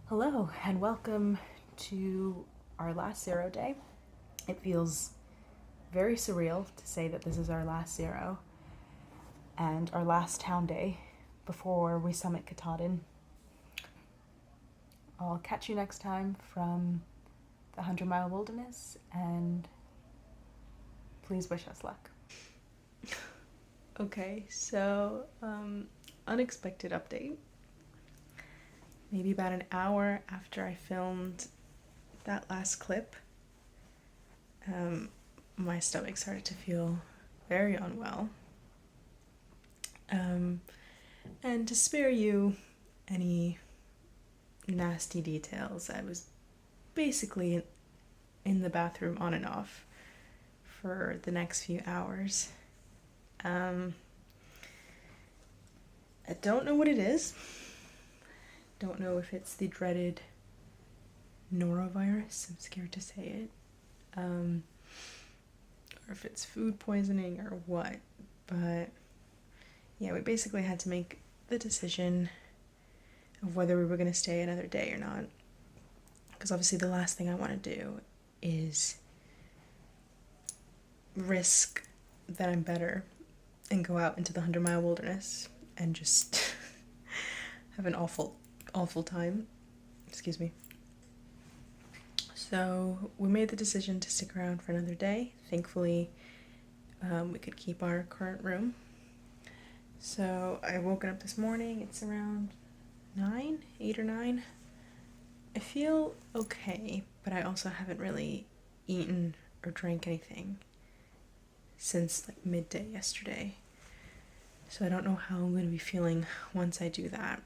Hello and welcome to our last 0 day. It feels very surreal to say that this is our last 0 and our last town day before we summit Katahdin. I'll catch you next time from the 100-mile wilderness, and please wish us luck. Okay, so unexpected update. Maybe about an hour after I filmed that last clip, my stomach started to feel very unwell. And to spare you any nasty details, I was basically in the bathroom on and off for the next few hours. I don't know what it is. Don't know if it's the dreaded norovirus, I'm scared to say it, or if it's food poisoning or what, but yeah, we basically had to make the decision of whether we were going to stay another day or not, because obviously the last thing I want to do is risk that I'm better and go out into the 100-mile wilderness and just have an awful time. Excuse me. So we made the decision to stick around for another day. Thankfully, we could keep our current room. So I woken up this morning. It's around 8 or 9. I feel okay, but I also haven't really eaten or drank anything since like midday yesterday. So I don't know how I'm going to be feeling once I do that.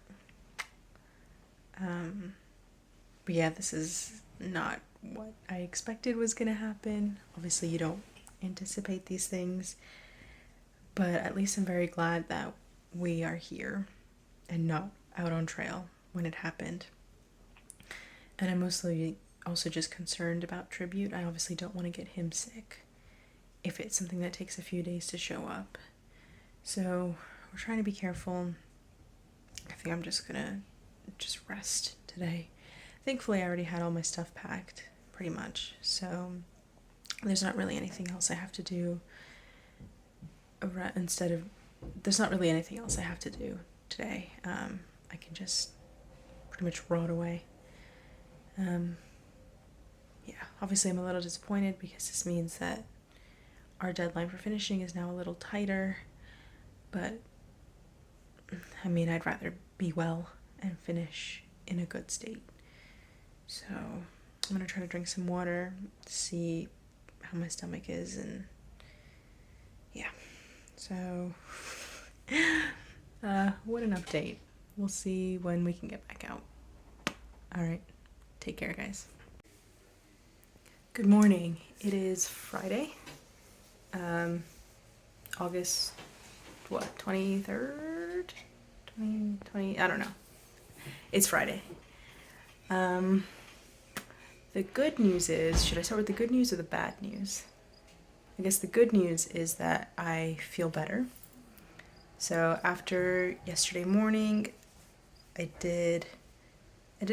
But yeah, this is not what I expected was going to happen. Obviously, you don't anticipate these things, but at least I'm very glad that we are here and not out on trail when it happened. And I'm mostly also just concerned about Tribute. I obviously don't want to get him sick if it's something that takes a few days to show up. So we're trying to be careful. I think I'm just gonna rest today. Thankfully, I already had all my stuff packed, pretty much, so there's not really anything else I have to do there's not really anything else I have to do today. I can just pretty much rot away. Yeah, obviously I'm a little disappointed because this means that our deadline for finishing is now a little tighter, but I mean, I'd rather be well and finish in a good state. So I'm gonna try to drink some water, see how my stomach is, and yeah. So what an update. We'll see when we can get back out. Alright, take care, guys. Good morning. It is Friday, August 23rd, 2020, I don't know. It's Friday. The good news is, should I start with the good news or the bad news? I guess the good news is that I feel better. So after yesterday morning, I did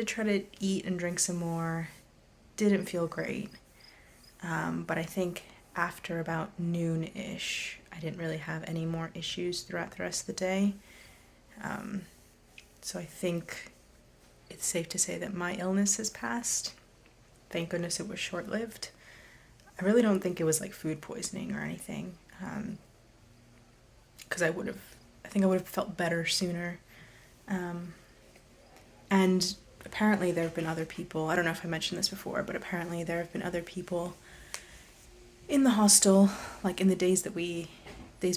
try to eat and drink some more. Didn't feel great. But I think after about noon-ish, I didn't really have any more issues throughout the rest of the day. So I think it's safe to say that my illness has passed. Thank goodness it was short-lived. I really don't think it was like food poisoning or anything, because I think I would have felt better sooner. And apparently there have been other people, I don't know if I mentioned this before, but apparently there have been other people in the hostel, like in the days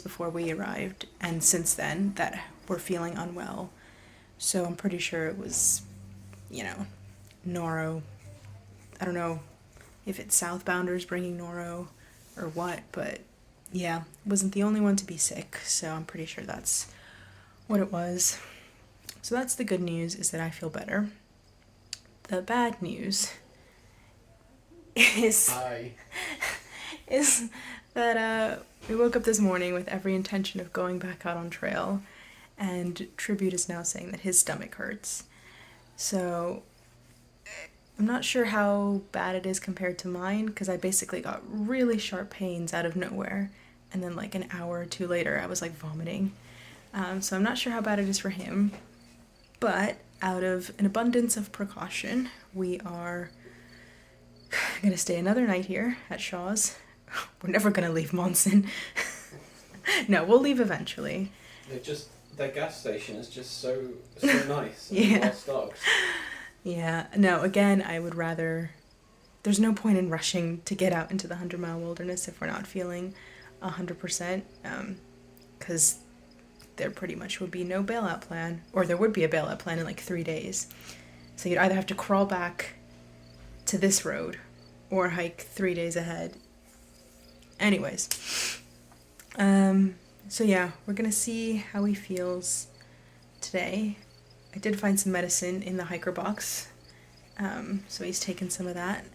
before we arrived, and since then, that were feeling unwell. So I'm pretty sure it was, noro. I don't know if it's southbounders bringing noro or what, but yeah, wasn't the only one to be sick, so I'm pretty sure that's what it was. So that's the good news, is that I feel better. The bad news is that we woke up this morning with every intention of going back out on trail, and Tribute is now saying that his stomach hurts. So I'm not sure how bad it is compared to mine, because I basically got really sharp pains out of nowhere, and then like an hour or two later I was like vomiting. So I'm not sure how bad it is for him, but out of an abundance of precaution, we are gonna stay another night here at Shaw's. We're never gonna leave Monson. No, we'll leave eventually. Their gas station is just so nice and Yeah. well stocked. Yeah, no, again, I would rather. There's no point in rushing to get out into the 100-mile wilderness if we're not feeling 100%, because there pretty much would be no bailout plan, or there would be a bailout plan in like 3 days. So you'd either have to crawl back to this road or hike 3 days ahead. Anyways, so yeah, we're gonna see how he feels today. I did find some medicine in the hiker box, so he's taken some of that,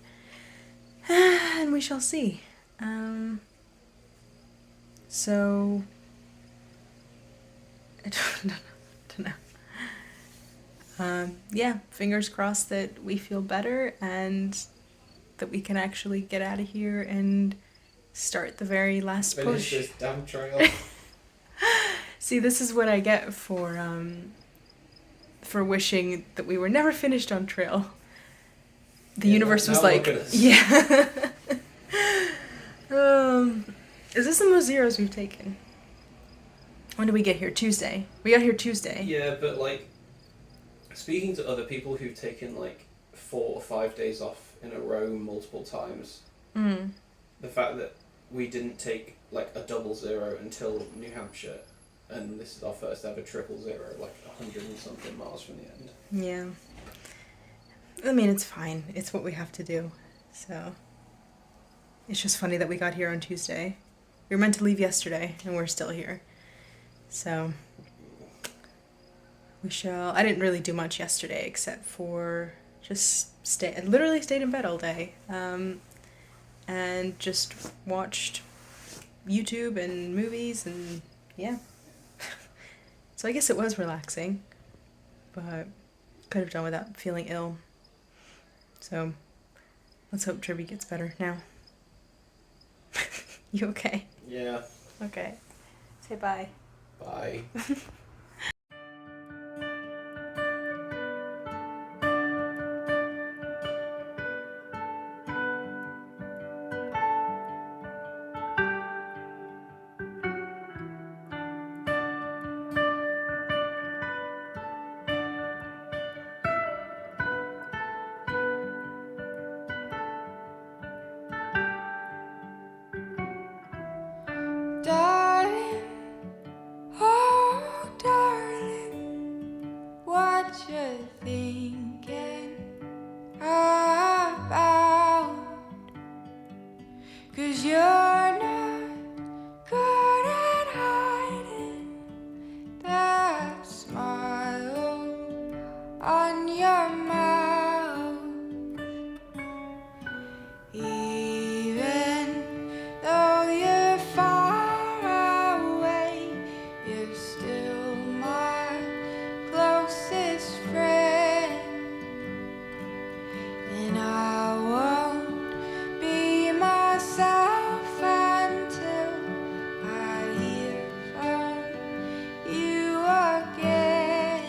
and we shall see. So I don't know. Yeah, fingers crossed that we feel better and that we can actually get out of here and start the very last Finish push. this damn trail. See, this is what I get for wishing that we were never finished on trail. The universe was like, yeah. Is this the most zeros we've taken? When did we get here? Tuesday. We got here Tuesday. Yeah, but like, speaking to other people who've taken like 4 or 5 days off in a row multiple times, the fact that we didn't take like a 00 until New Hampshire, and this is our first ever 000, like 100 and something miles from the end. Yeah. I mean, it's fine. It's what we have to do. So it's just funny that we got here on Tuesday. We were meant to leave yesterday, and we're still here. So we shall. I didn't really do much yesterday except for just stay. I literally stayed in bed all day, and just watched YouTube and movies, and yeah. So I guess it was relaxing, but could have done without feeling ill. So let's hope Tribby gets better now. You okay? Yeah. Okay. Say bye. Bye. Darling, oh darling, what you thinking about? 'Cause you're not good at hiding that smile on your mouth. Even though you're far away, you're still my closest friend. And I won't be myself until I hear from you again.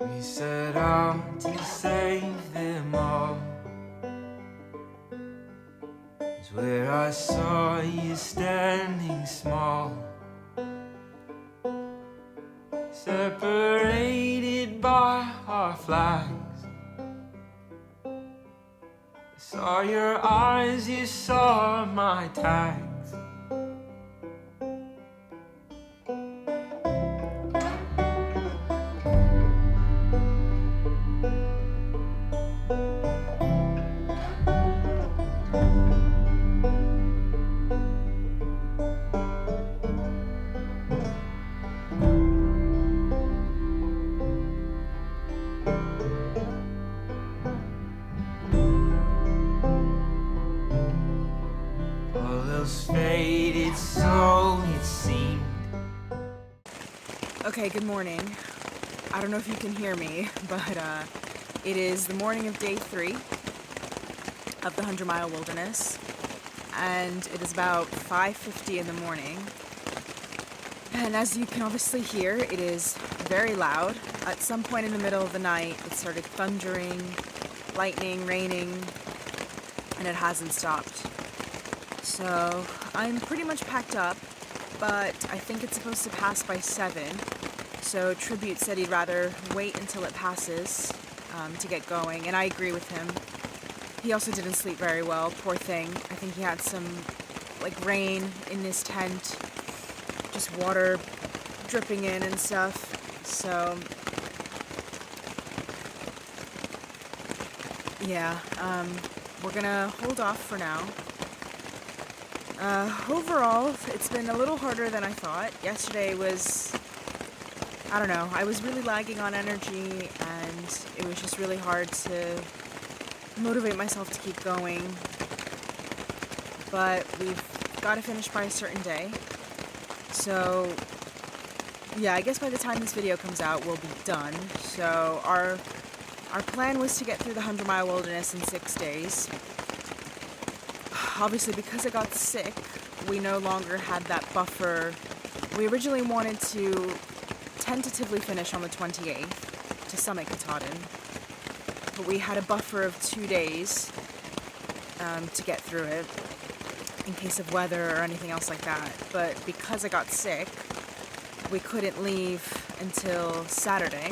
We set out to save them all. It's where I saw you standing small, separated by our flags. I saw your eyes, you saw my tags. Faded, so it seemed. Okay, good morning. I don't know if you can hear me, but it is the morning of day 3 of the 100-mile wilderness, and it is about 5:50 in the morning. And as you can obviously hear, it is very loud. At some point in the middle of the night, it started thundering, lightning, raining, and it hasn't stopped. So I'm pretty much packed up, but I think it's supposed to pass by 7. So Tribute said he'd rather wait until it passes to get going, and I agree with him. He also didn't sleep very well, poor thing. I think he had some rain in his tent, just water dripping in and stuff. So yeah, we're gonna hold off for now. Overall, it's been a little harder than I thought. Yesterday was, I don't know, I was really lagging on energy, and it was just really hard to motivate myself to keep going. But we've got to finish by a certain day. So, yeah, I guess by the time this video comes out, we'll be done. So our plan was to get through the 100-mile wilderness in 6 days. Obviously, because I got sick, we no longer had that buffer. We originally wanted to tentatively finish on the 28th to summit Katahdin, but we had a buffer of 2 days to get through it in case of weather or anything else like that. But because I got sick, we couldn't leave until Saturday.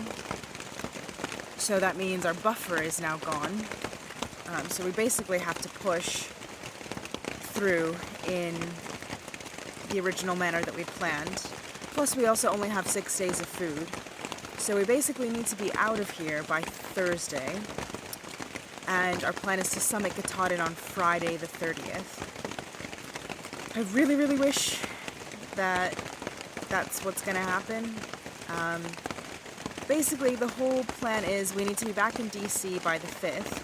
So that means our buffer is now gone. So we basically have to push through in the original manner that we planned. Plus we also only have 6 days of food. So we basically need to be out of here by Thursday. And our plan is to summit Katahdin on Friday the 30th. I really, really wish that that's what's gonna happen. Basically the whole plan is we need to be back in DC by the 5th.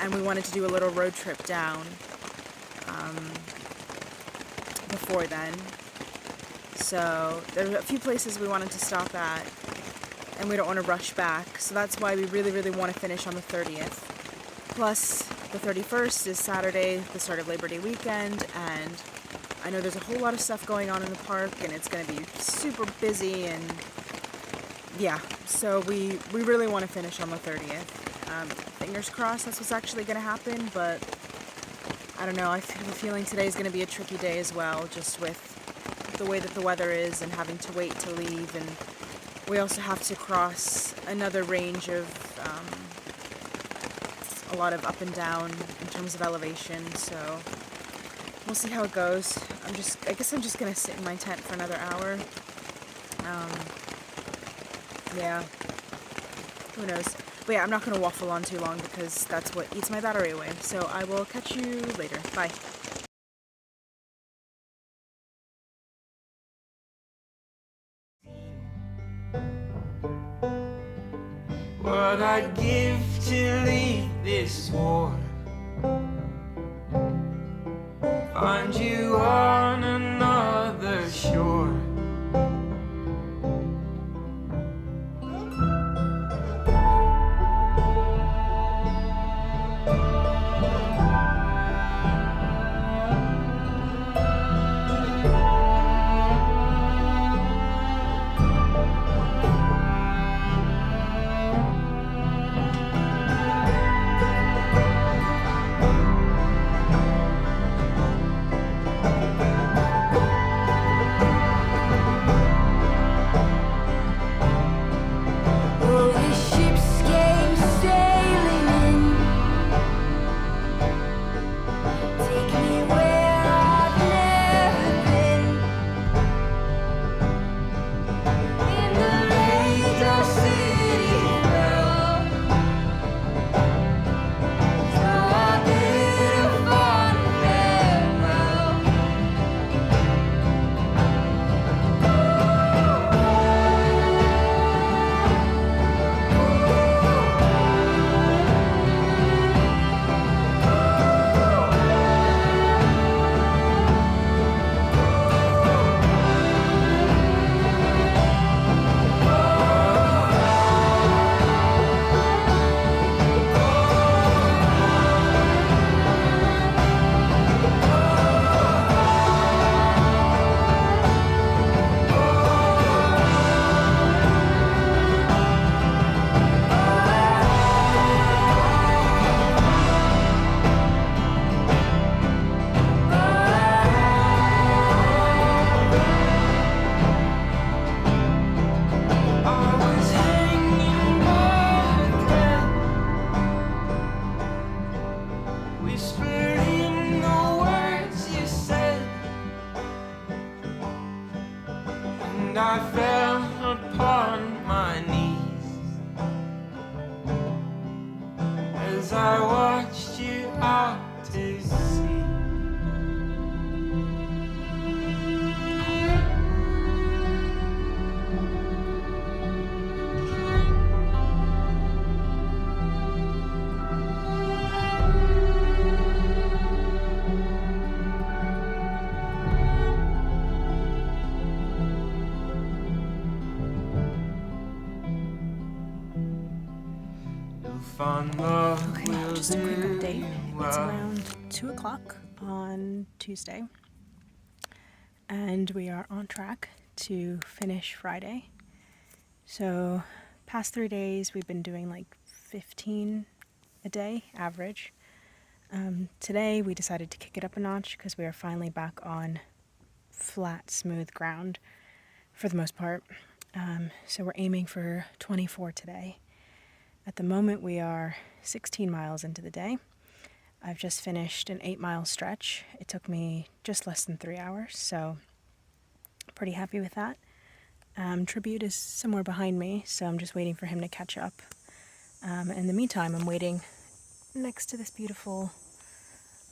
And we wanted to do a little road trip down before then. So there are a few places we wanted to stop at, and we don't want to rush back. So that's why we really, really want to finish on the 30th. Plus, the 31st is Saturday, the start of Labor Day weekend, and I know there's a whole lot of stuff going on in the park, and it's going to be super busy, and yeah, so we really want to finish on the 30th. Fingers crossed that's what's actually going to happen, but I don't know, I have a feeling today is going to be a tricky day as well, just with the way that the weather is and having to wait to leave, and we also have to cross another range of a lot of up and down in terms of elevation, so we'll see how it goes. I guess I'm just going to sit in my tent for another hour. Yeah, who knows. But yeah, I'm not going to waffle on too long because that's what eats my battery away. So I will catch you later. Bye. What I'd give to leave this war, find you on another shore. find love Okay, will just a quick do update. you It's well. around 2 o'clock on Tuesday, and we are on track to finish Friday. So, past 3 days, we've been doing like 15 a day average. Today, we decided to kick it up a notch because we are finally back on flat, smooth ground for the most part. So, we're aiming for 24 today. At the moment, we are 16 miles into the day. I've just finished an 8-mile stretch. It took me just less than 3 hours, so pretty happy with that. Tribute is somewhere behind me, so I'm just waiting for him to catch up. In the meantime, I'm waiting next to this beautiful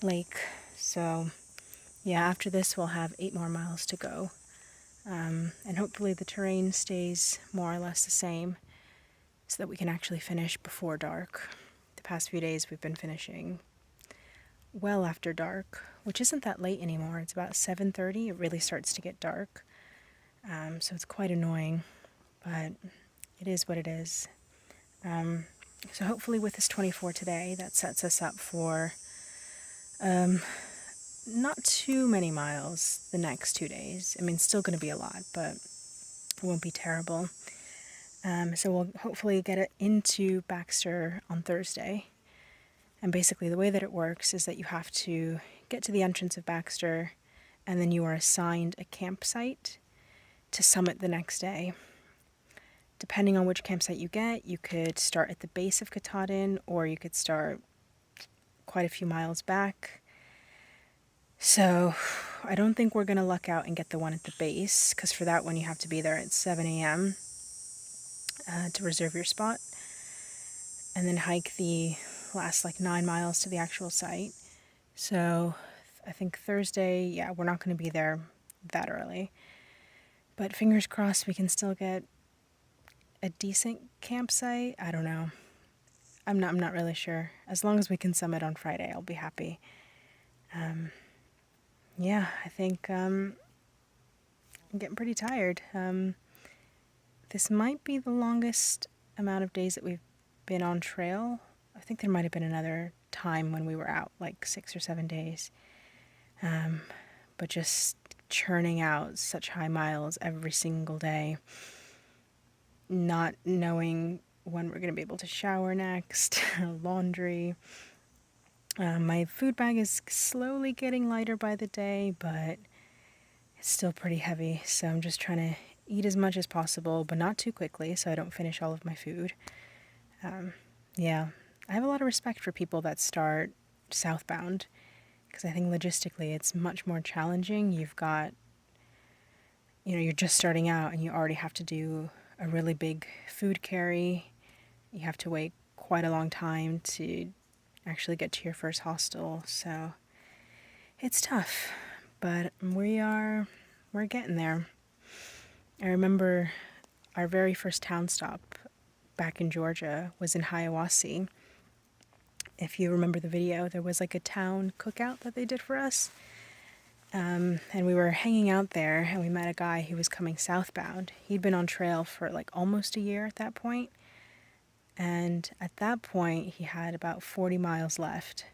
lake. So, yeah, after this, we'll have 8 more miles to go. And hopefully the terrain stays more or less the same so that we can actually finish before dark. The past few days, we've been finishing well after dark, which isn't that late anymore. It's about 7:30. It really starts to get dark. So it's quite annoying, but it is what it is. So hopefully with this 24 today, that sets us up for not too many miles the next 2 days. I mean, it's still going to be a lot, but it won't be terrible. So we'll hopefully get it into Baxter on Thursday. And basically the way that it works is that you have to get to the entrance of Baxter, and then you are assigned a campsite to summit the next day. Depending on which campsite you get, you could start at the base of Katahdin, or you could start quite a few miles back. So I don't think we're going to luck out and get the one at the base, because for that one you have to be there at 7 a.m. To reserve your spot, and then hike the last like 9 miles to the actual site. So I think Thursday, yeah, we're not going to be there that early. But fingers crossed we can still get a decent campsite. I don't know. I'm not really sure. As long as we can summit on Friday, I'll be happy. Yeah, I think I'm getting pretty tired. This might be the longest amount of days that we've been on trail. I think there might have been another time when we were out, like 6 or 7 days. But just churning out such high miles every single day, not knowing when we're going to be able to shower next, laundry. My food bag is slowly getting lighter by the day, but it's still pretty heavy. So I'm just trying to eat as much as possible, but not too quickly so I don't finish all of my food. Yeah, I have a lot of respect for people that start southbound, because I think logistically it's much more challenging. You've got, you're just starting out and you already have to do a really big food carry. You have to wait quite a long time to actually get to your first hostel. So it's tough, but we're getting there. I remember our very first town stop back in Georgia was in Hiawassee. If you remember the video, there was like a town cookout that they did for us. And we were hanging out there and we met a guy who was coming southbound. He'd been on trail for like almost a year at that point. And at that point, he had about 40 miles left.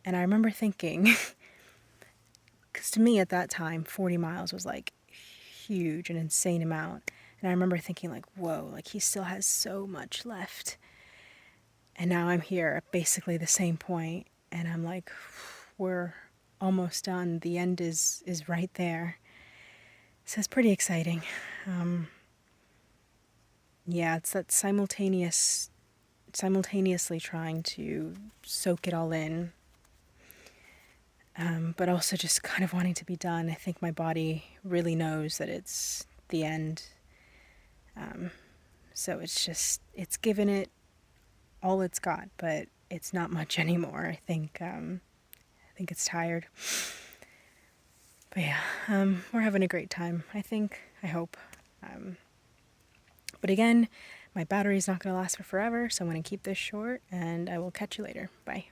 And I remember thinking, because to me at that time, 40 miles was like huge, an insane amount. And I remember thinking like, whoa, like he still has so much left. And now I'm here at basically the same point, and I'm like, we're almost done. The end is right there. So it's pretty exciting. Yeah, it's that simultaneously trying to soak it all in, but also just kind of wanting to be done. I think my body really knows that it's the end. So it's given it all it's got, but it's not much anymore. I think it's tired. But yeah, we're having a great time, I hope. But again, my battery's not going to last for forever, so I'm going to keep this short, and I will catch you later. Bye.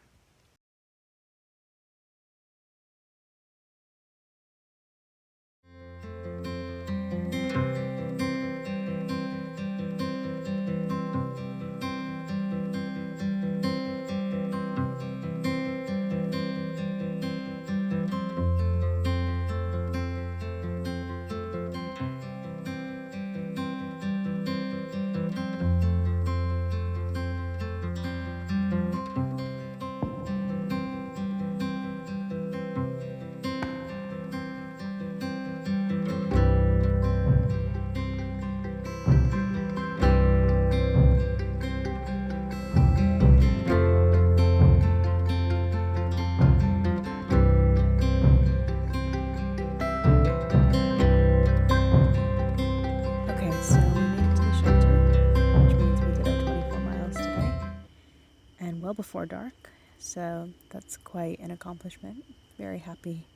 well before dark, so that's quite an accomplishment. Very happy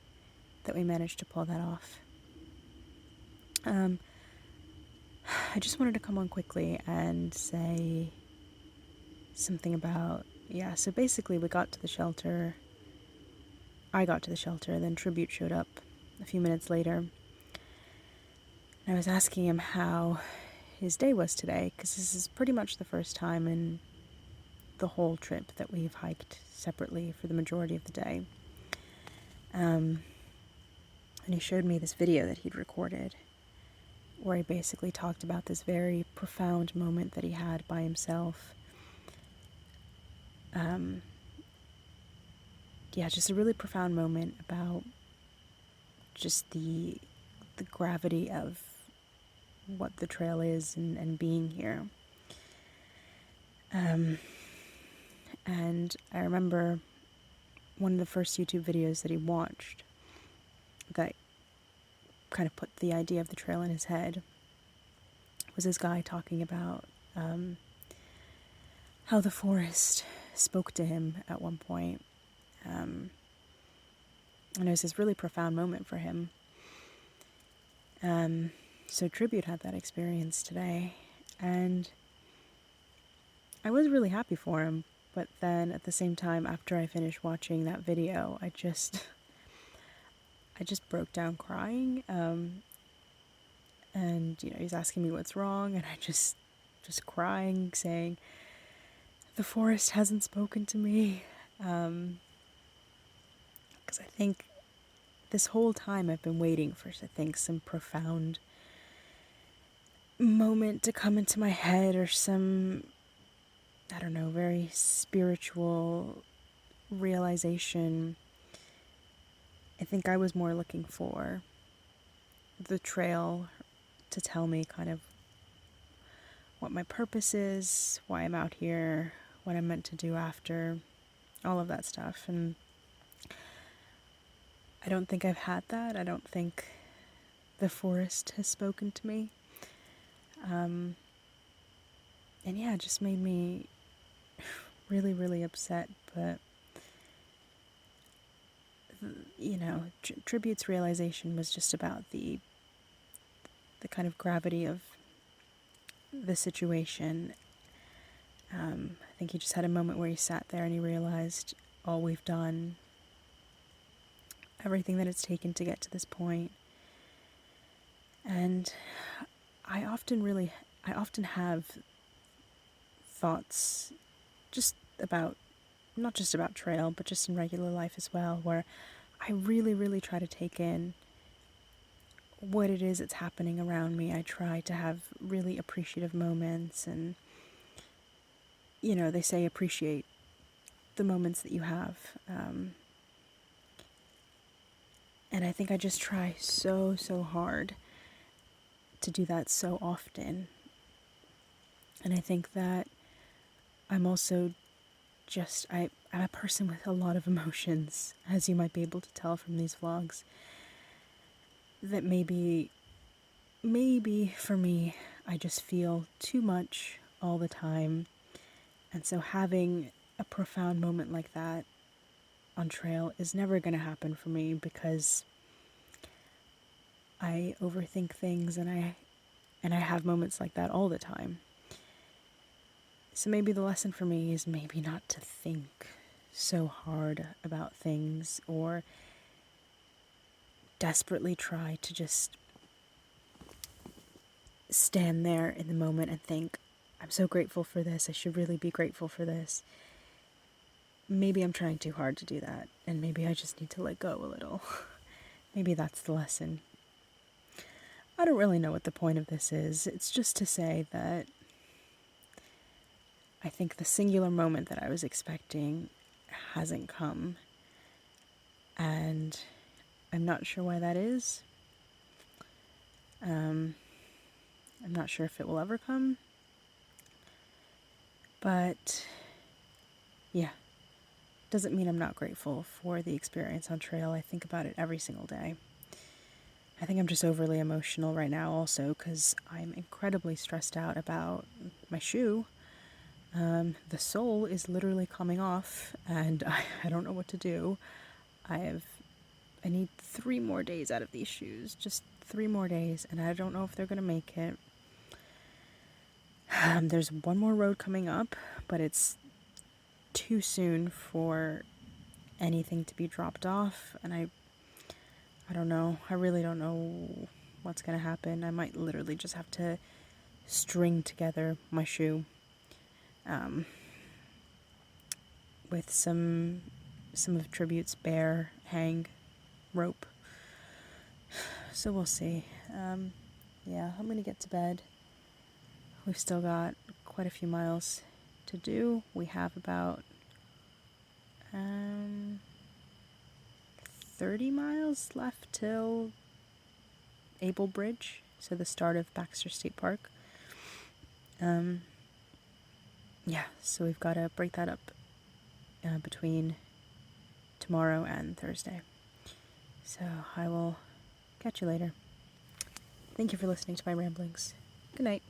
that we managed to pull that off. I just wanted to come on quickly and say something about, so basically we got to the shelter. I got to the shelter, then Tribute showed up a few minutes later. And I was asking him how his day was today, because this is pretty much the first time in the whole trip that we've hiked separately for the majority of the day. And he showed me this video that he'd recorded, where he basically talked about this very profound moment that he had by himself. Just a really profound moment about just the gravity of what the trail is and being here. And I remember one of the first YouTube videos that he watched that kind of put the idea of the trail in his head was this guy talking about how the forest spoke to him at one point. And it was this really profound moment for him. So Tribute had that experience today, and I was really happy for him, but then at the same time, after I finished watching that video, I just broke down crying, and, he's asking me what's wrong, and I just crying, saying, the forest hasn't spoken to me, because I think this whole time I've been waiting for, some profound moment to come into my head, or some, I don't know, very spiritual realization. I think I was more looking for the trail to tell me kind of what my purpose is, why I'm out here, what I'm meant to do after, all of that stuff. And I don't think I've had that. I don't think the forest has spoken to me. And it just made me really, really upset. But, Tribute's realization was just about the kind of gravity of the situation. I think he just had a moment where he sat there and he realized all we've done, everything that it's taken to get to this point. And I often have thoughts just about, not just about trail, but just in regular life as well, where I really, really try to take in what it is that's happening around me. I try to have really appreciative moments, and, they say appreciate the moments that you have. And I think I just try so, so hard to do that so often. And I think that I'm also I'm a person with a lot of emotions, as you might be able to tell from these vlogs, that maybe for me, I just feel too much all the time. And so having a profound moment like that on trail is never going to happen for me, because I overthink things, and I have moments like that all the time. So maybe the lesson for me is maybe not to think so hard about things, or desperately try to just stand there in the moment and think, I'm so grateful for this, I should really be grateful for this. Maybe I'm trying too hard to do that, and maybe I just need to let go a little. Maybe that's the lesson. I don't really know what the point of this is. It's just to say that I think the singular moment that I was expecting hasn't come, and I'm not sure why that is. I'm not sure if it will ever come, but doesn't mean I'm not grateful for the experience on trail. I think about it every single day. I think I'm just overly emotional right now also, because I'm incredibly stressed out about my shoe. The sole is literally coming off, and I don't know what to do. I need 3 more days out of these shoes, just 3 more days, and I don't know if they're gonna make it. There's one more road coming up, but it's too soon for anything to be dropped off, and I don't know. I really don't know what's gonna happen. I might literally just have to string together my shoe with some of Tribute's bear hang rope. So we'll see. Yeah, I'm gonna get to bed. We've still got quite a few miles to do. We have about 30 miles left till Able Bridge, so the start of Baxter State Park. Yeah, so we've got to break that up between tomorrow and Thursday. So I will catch you later. Thank you for listening to my ramblings. Good night.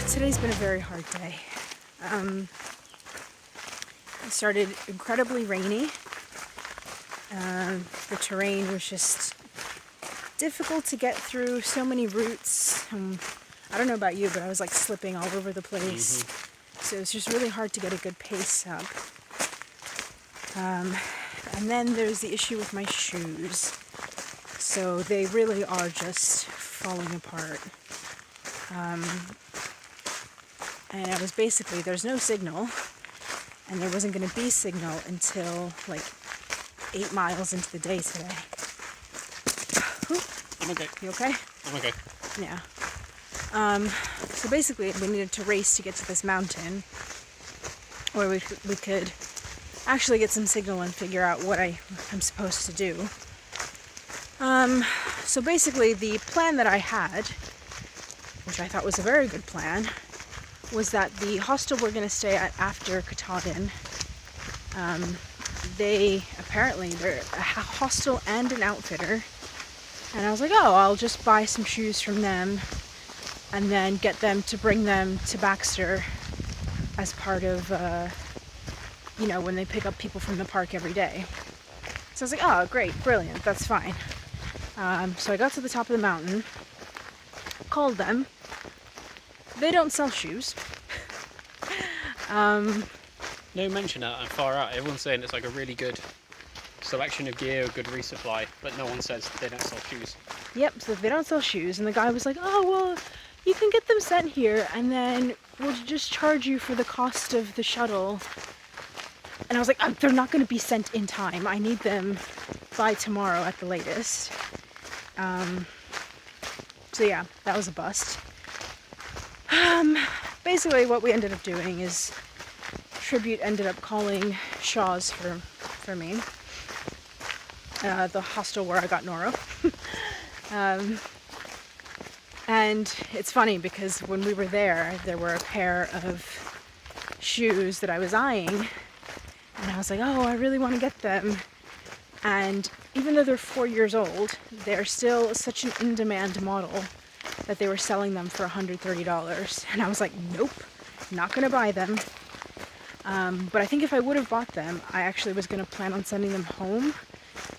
Today's been a very hard day. It started incredibly rainy. The terrain was just difficult to get through, so many roots. I don't know about you, but I was like slipping all over the place. So it was just really hard to get a good pace up. And then there's the issue with my shoes. So they really are just falling apart. And I was basically, there's no signal, and there wasn't going to be signal until like 8 miles into the day today. I'm okay. You okay? I'm okay. Yeah. So basically, we needed to race to get to this mountain, where we could actually get some signal and figure out what I'm supposed to do. So basically, the plan that I had, which I thought was a very good plan, was that the hostel we're going to stay at after Katahdin, they're a hostel and an outfitter, and I was like, oh, I'll just buy some shoes from them and then get them to bring them to Baxter as part of, when they pick up people from the park every day. So I was like, oh, great, brilliant, that's fine. So I got to the top of the mountain, called them. They don't sell shoes. No mention that I'm far out. Everyone's saying it's like a really good selection of gear, a good resupply, but no one says they don't sell shoes. Yep, so they don't sell shoes, and the guy was like, oh, well, you can get them sent here, and then we'll just charge you for the cost of the shuttle. And I was like, they're not going to be sent in time. I need them by tomorrow at the latest. So yeah, that was a bust. Basically what we ended up doing is Tribute ended up calling Shaw's for me. The hostel where I got Noro. And it's funny because when we were there were a pair of shoes that I was eyeing, and I was like, oh, I really want to get them. And even though they're 4 years old, they're still such an in-demand model that they were selling them for $130. And I was like, nope, not gonna buy them. But I think if I would have bought them, I actually was gonna plan on sending them home,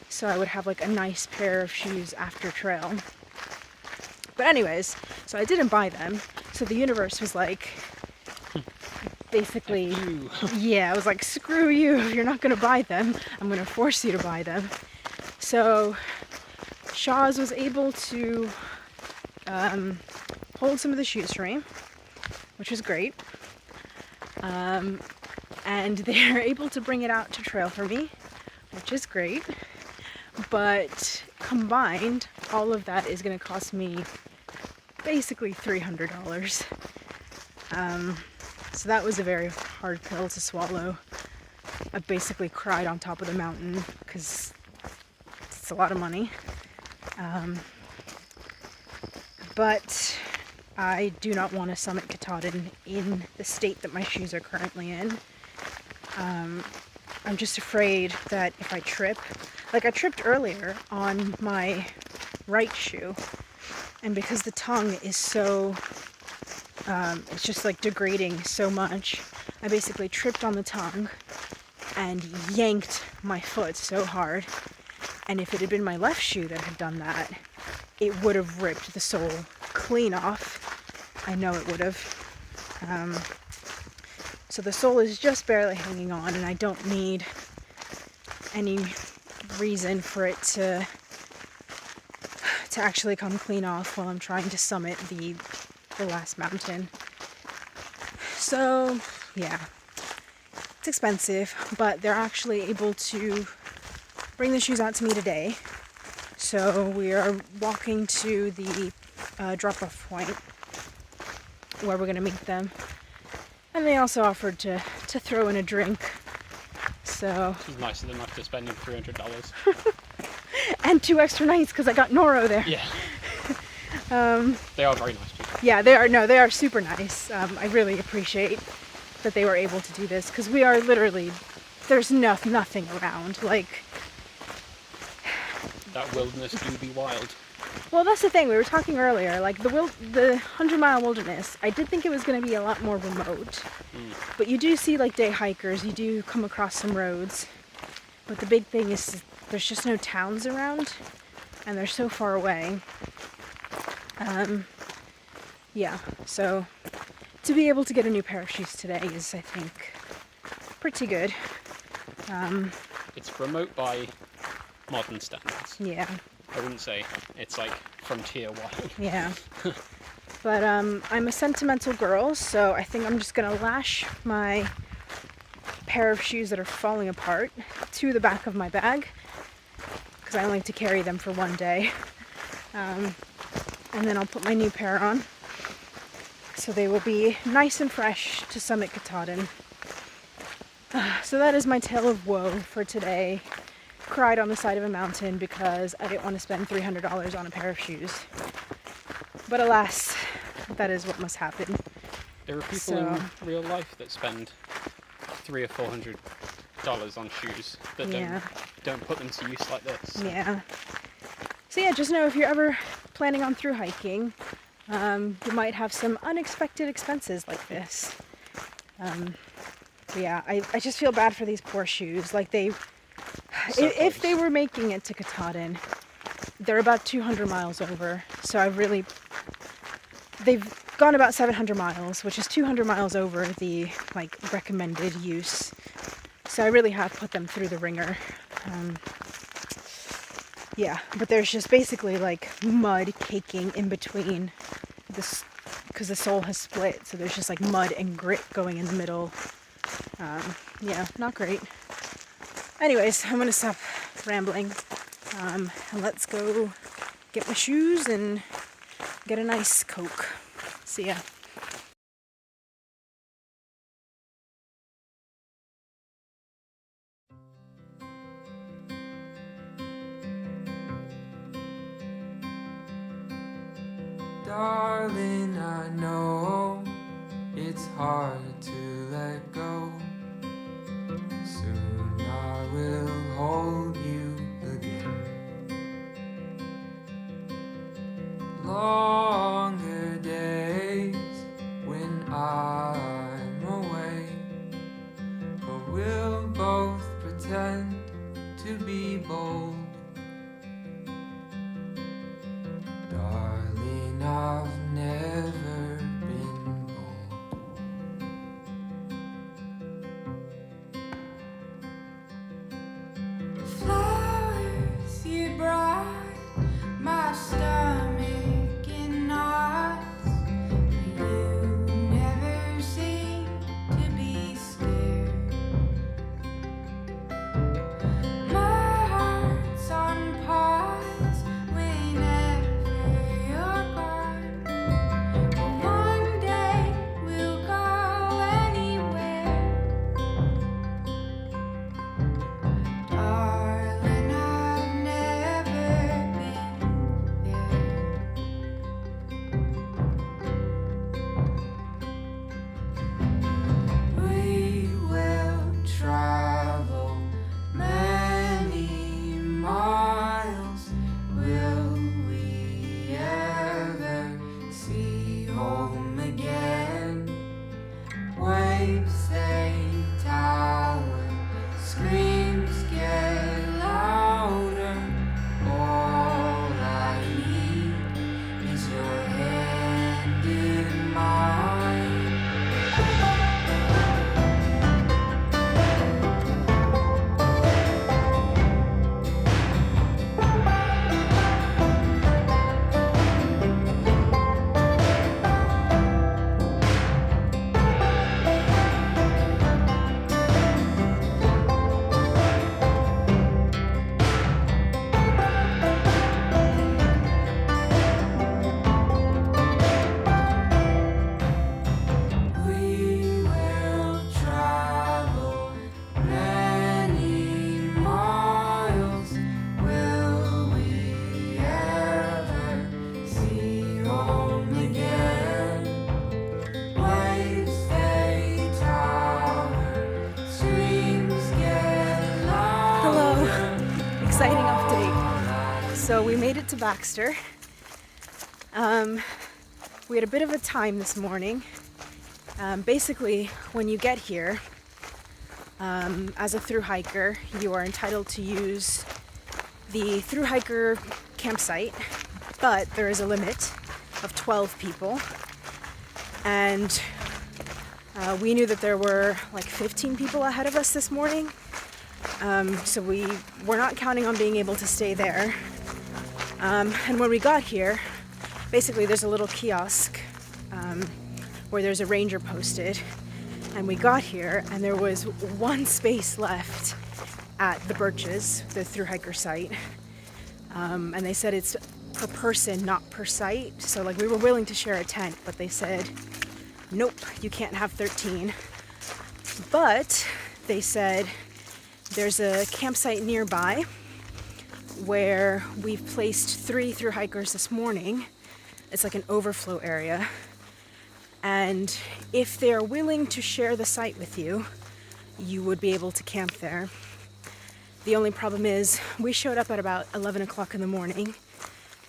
so I would have like a nice pair of shoes after trail. But anyways, so I didn't buy them. So the universe was like, basically, You. yeah, I was like, screw you, if you're not going to buy them, I'm going to force you to buy them. So Shaw's was able to hold some of the shoes for me, which was great. And they're able to bring it out to trail for me, which is great. But combined, all of that is going to cost me basically $300. So that was a very hard pill to swallow. I basically cried on top of the mountain because it's a lot of money. But I do not want to summit Katahdin in the state that my shoes are currently in. I'm just afraid that if I trip, like I tripped earlier on my right shoe, and because the tongue is so, it's just like degrading so much, I basically tripped on the tongue and yanked my foot so hard. And if it had been my left shoe that had done that, it would have ripped the sole clean off. I know it would have. So the sole is just barely hanging on, and I don't need any reason for it to actually come clean off while I'm trying to summit the last mountain. So yeah, it's expensive, but they're actually able to bring the shoes out to me today. So we are walking to the drop-off point where we're going to meet them. And they also offered to throw in a drink. So It's nice of them after spending $300. and 2 extra nights because I got Noro there. Yeah. They are very nice people. Yeah, they are super nice. I really appreciate that they were able to do this because we are literally, there's nothing around. Like, That wilderness do be wild. well, that's the thing. We were talking earlier, like the 100-mile wilderness, I did think it was going to be a lot more remote. But you do see like day hikers, you do come across some roads. But the big thing is there's just no towns around, and they're so far away. Yeah, so to be able to get a new pair of shoes today is, I think, pretty good. It's remote by modern standards. Yeah. I wouldn't say it's like frontier wild. Yeah. But I'm a sentimental girl, so I think I'm just gonna lash my pair of shoes that are falling apart to the back of my bag because I only like to carry them for one day. And then I'll put my new pair on so they will be nice and fresh to summit Katahdin. So that is my tale of woe for today. Cried on the side of a mountain because I didn't want to spend $300 on a pair of shoes. But alas, that is what must happen. There are people in real life that spend $300 or $400 on shoes that don't put them to use like this. Yeah. So yeah, just know if you're ever planning on through hiking, you might have some unexpected expenses like this. But yeah, I just feel bad for these poor shoes. Like if they were making it to Katahdin, they're about 200 miles over. So they've gone about 700 miles, which is 200 miles over the like recommended use. So I really have put them through the ringer. Yeah, but there's just basically like mud caking in between this because the sole has split. So there's just like mud and grit going in the middle. Yeah, not great. Anyways, I'm gonna stop rambling and let's go get my shoes and get a nice Coke. See ya. Darling, I know it's hard to let go. Soon I will hold you again. Longer days when I'm away, but we'll both pretend to be bold. Darling, I've never been bold. Waves they tower, screams get louder. All I need is your hand in mine. We will travel many miles. Will we ever see home again? Waves they tower, screams get louder. Hello. Exciting update. So we made it to Baxter. We had a bit of a time this morning. Basically, when you get here, as a thru hiker, you are entitled to use the thru hiker campsite, but there is a limit of 12 people. And we knew that there were like 15 people ahead of us this morning. So we were not counting on being able to stay there. And when we got here, basically there's a little kiosk where there's a ranger posted. And we got here and there was one space left at the Birches, the thru hiker site. And they said it's per person, not per site. So like we were willing to share a tent, but they said, nope, you can't have 13. But they said there's a campsite nearby where we've placed 3 thru hikers this morning. It's like an overflow area. And if they're willing to share the site with you, you would be able to camp there. The only problem is we showed up at about 11 o'clock in the morning.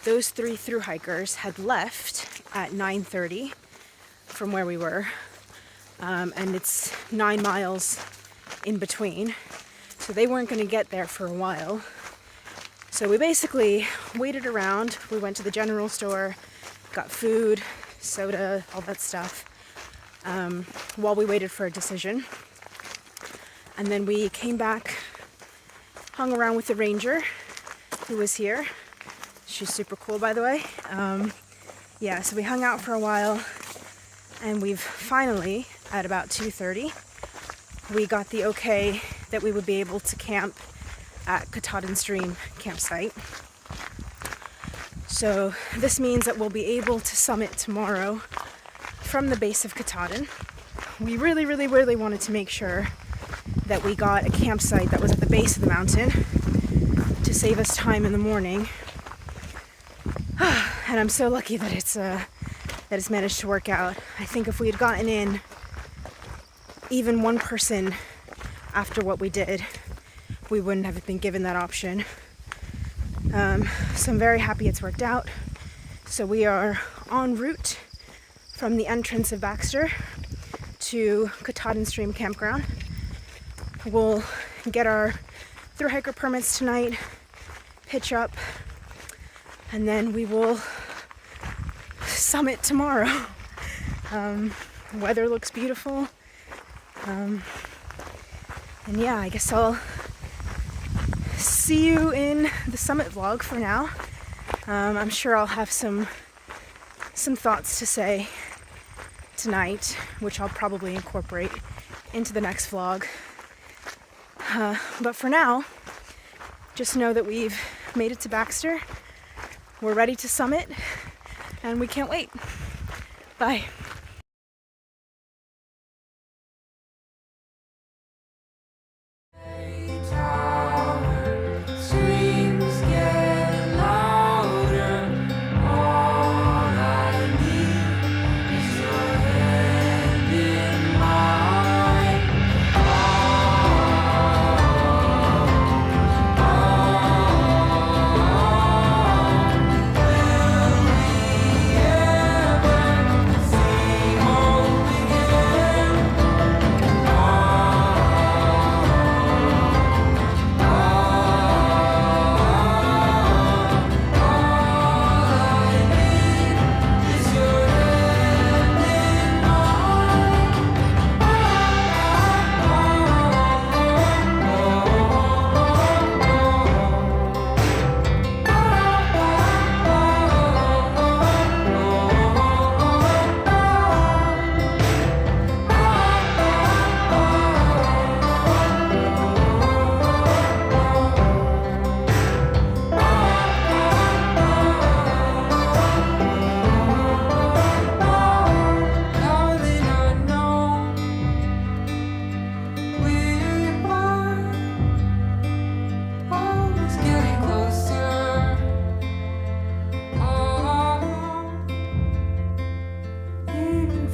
Those 3 thru hikers had left at 9:30 from where we were. And it's 9 miles in between. So they weren't going to get there for a while. So we basically waited around. We went to the general store, got food, soda, all that stuff, while we waited for a decision. And then we came back, hung around with the ranger who was here. She's super cool, by the way. So we hung out for a while, and we've finally, at about 2:30, we got the okay that we would be able to camp at Katahdin Stream campsite. So this means that we'll be able to summit tomorrow from the base of Katahdin. We really, really, really wanted to make sure that we got a campsite that was at the base of the mountain to save us time in the morning. And I'm so lucky that it's managed to work out. I think if we had gotten in even one person after what we did, we wouldn't have been given that option. So I'm very happy it's worked out. So we are en route from the entrance of Baxter to Katahdin Stream Campground. We'll get our thru hiker permits tonight, pitch up, and then we will summit tomorrow. Weather looks beautiful. And yeah, I guess I'll see you in the summit vlog for now. I'm sure I'll have some thoughts to say tonight, which I'll probably incorporate into the next vlog. But for now, just know that we've made it to Baxter. We're ready to summit, and we can't wait. Bye. See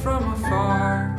from afar.